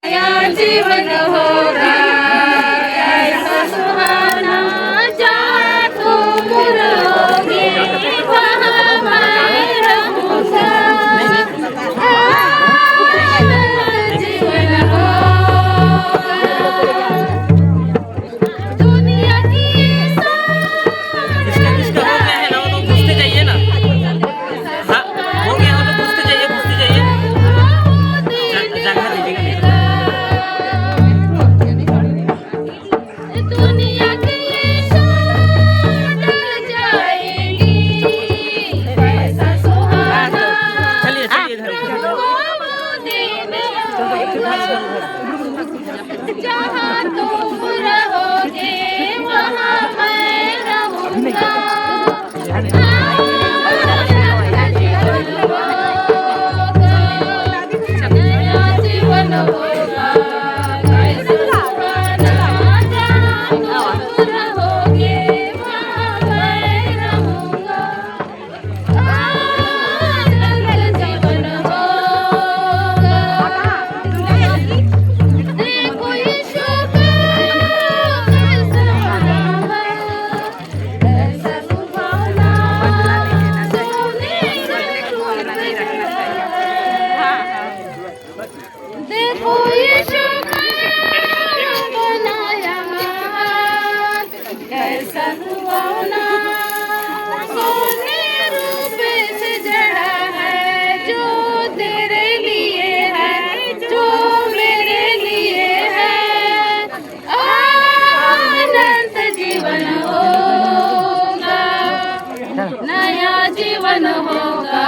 नया जीवन होगा ऐसा सुहाना, जहाँ तुम रहोगे वहाँ मैं रहूँगा। जीवन होगा दुनिया की किसका किसका हो गया है ना, वो लोग पूछते जाइए ना। हाँ, हो गया, वो लोग पूछते जाइए, पूछते जाइए। जगह दीजिएगा नहीं। दुनिया की डल जाएगी ऐसा सुहाना, चलिए चलिए इधर जहाँ तुम रहोगे वहाँ मैं रहूँगा। नया जीवन होगा कैसा सुहाना, जहाँ तुम रहोगे वहाँ मैं रहूँगा। आनंद जीवन होगा। देखो यीशु का कैसा बना है, ऐसा सुहाना देखो यीशु का बनाया कैसा सुहाना, सोने रूप से जड़ा है जो तेरे लिए है, जो मेरे लिए है। अनंत जीवन होगा, नया जीवन होगा।